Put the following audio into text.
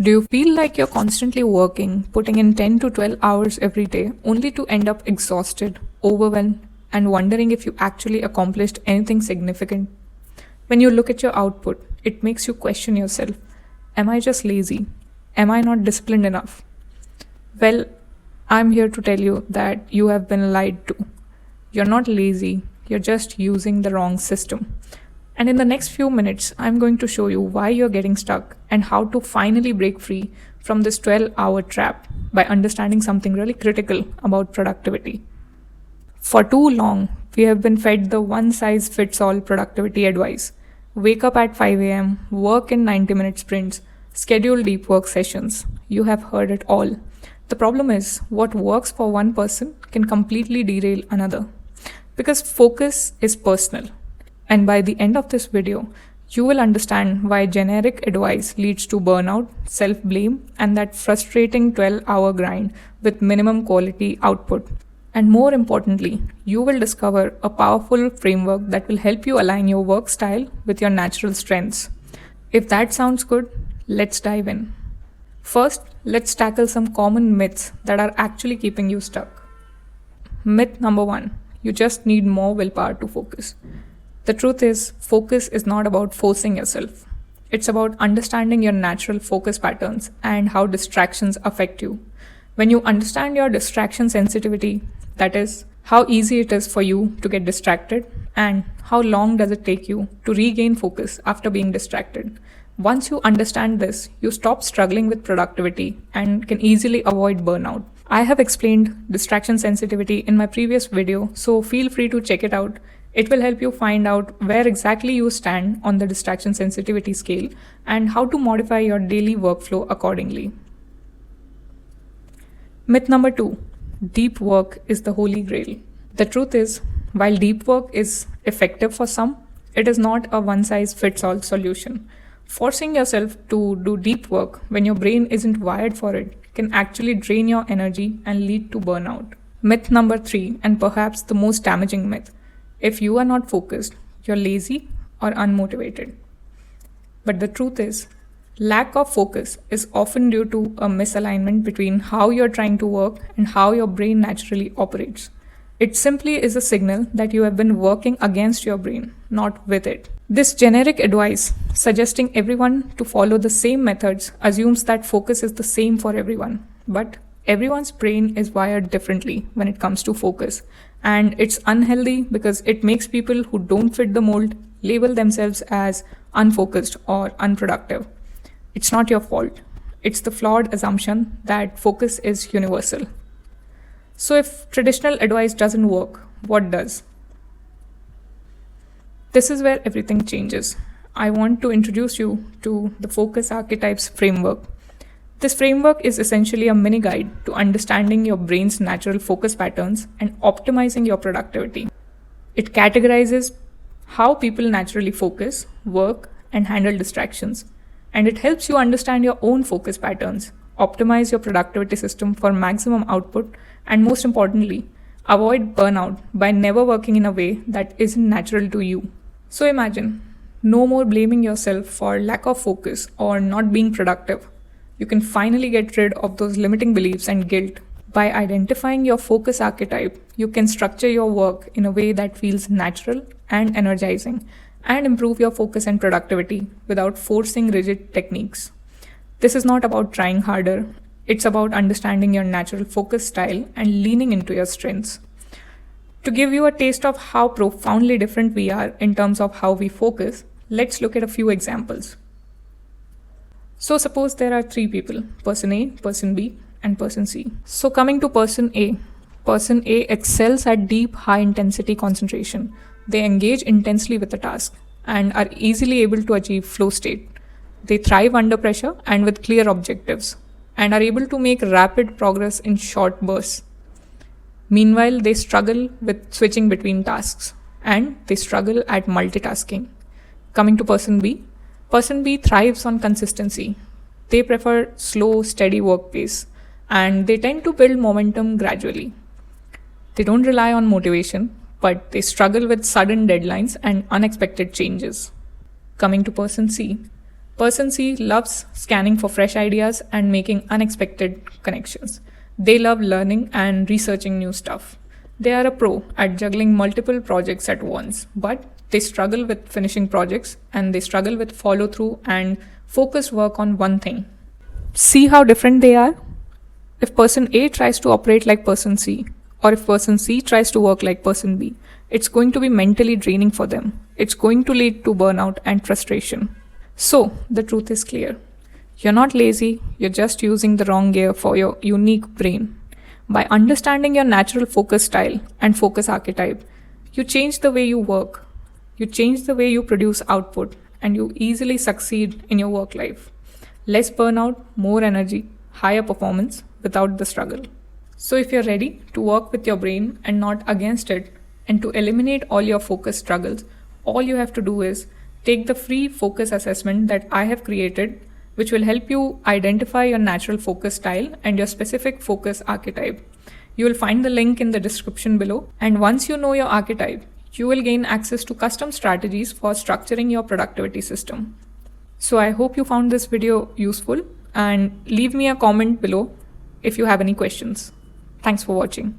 Do you feel like you're constantly working, putting in 10 to 12 hours every day, only to end up exhausted, overwhelmed, and wondering if you actually accomplished anything significant? When you look at your output, it makes you question yourself. Am I just lazy? Am I not disciplined enough? Well, I'm here to tell you that you have been lied to. You're not lazy, you're just using the wrong system. And in the next few minutes, I'm going to show you why you're getting stuck and how to finally break free from this 12-hour trap by understanding something really critical about productivity. For too long, we have been fed the one size fits all productivity advice. Wake up at 5 am, work in 90-minute sprints, schedule deep work sessions. You have heard it all. The problem is, what works for one person can completely derail another. Because focus is personal. And by the end of this video, you will understand why generic advice leads to burnout, self-blame, and that frustrating 12-hour grind with minimum quality output. And more importantly, you will discover a powerful framework that will help you align your work style with your natural strengths. If that sounds good, let's dive in. First, let's tackle some common myths that are actually keeping you stuck. Myth number 1, you just need more willpower to focus. The truth is, focus is not about forcing yourself. It's about understanding your natural focus patterns and how distractions affect you. When you understand your distraction sensitivity, that is, how easy it is for you to get distracted and how long does it take you to regain focus after being distracted. Once you understand this, you stop struggling with productivity and can easily avoid burnout. I have explained distraction sensitivity in my previous video, so feel free to check it out. It will help you find out where exactly you stand on the distraction sensitivity scale and how to modify your daily workflow accordingly. Myth number 2, deep work is the holy grail. The truth is, while deep work is effective for some, it is not a one-size-fits-all solution. Forcing yourself to do deep work when your brain isn't wired for it can actually drain your energy and lead to burnout. Myth number 3, and perhaps the most damaging myth, if you are not focused, you're lazy or unmotivated. But the truth is, lack of focus is often due to a misalignment between how you're trying to work and how your brain naturally operates. It simply is a signal that you have been working against your brain, not with it. This generic advice, suggesting everyone to follow the same methods, assumes that focus is the same for everyone. But everyone's brain is wired differently when it comes to focus. And it's unhealthy because it makes people who don't fit the mold label themselves as unfocused or unproductive. It's not your fault. It's the flawed assumption that focus is universal. So if traditional advice doesn't work, what does? This is where everything changes. I want to introduce you to the focus archetypes framework. This framework is essentially a mini guide to understanding your brain's natural focus patterns and optimizing your productivity. It categorizes how people naturally focus, work, and handle distractions. And it helps you understand your own focus patterns, optimize your productivity system for maximum output, and most importantly, avoid burnout by never working in a way that isn't natural to you. So imagine, no more blaming yourself for lack of focus or not being productive. You can finally get rid of those limiting beliefs and guilt. By identifying your focus archetype, you can structure your work in a way that feels natural and energizing, and improve your focus and productivity without forcing rigid techniques. This is not about trying harder, it's about understanding your natural focus style and leaning into your strengths. To give you a taste of how profoundly different we are in terms of how we focus, let's look at a few examples. So suppose there are 3 people, person A, person B, and person C. So coming to person A excels at deep, high-intensity concentration. They engage intensely with a task and are easily able to achieve flow state. They thrive under pressure and with clear objectives, and are able to make rapid progress in short bursts. Meanwhile, they struggle with switching between tasks, and they struggle at multitasking. Coming to person B thrives on consistency. They prefer slow, steady work pace, and they tend to build momentum gradually. They don't rely on motivation, but they struggle with sudden deadlines and unexpected changes. Coming to person C Person C loves scanning for fresh ideas and making unexpected connections. They love learning and researching new stuff. They are a pro at juggling multiple projects at once, but they struggle with finishing projects and they struggle with follow through and focused work on one thing. See how different they are? If person A tries to operate like person C, or if person C tries to work like person B, it's going to be mentally draining for them. It's going to lead to burnout and frustration. So, the truth is clear. You're not lazy, you're just using the wrong gear for your unique brain. By understanding your natural focus style and focus archetype, you change the way you work, you change the way you produce output, and you easily succeed in your work life. Less burnout, more energy, higher performance without the struggle. So, if you're ready to work with your brain and not against it, and to eliminate all your focus struggles, all you have to do is take the free focus assessment that I have created, which will help you identify your natural focus style and your specific focus archetype. You will find the link in the description below. And once you know your archetype, you will gain access to custom strategies for structuring your productivity system. So I hope you found this video useful and leave me a comment below if you have any questions. Thanks for watching.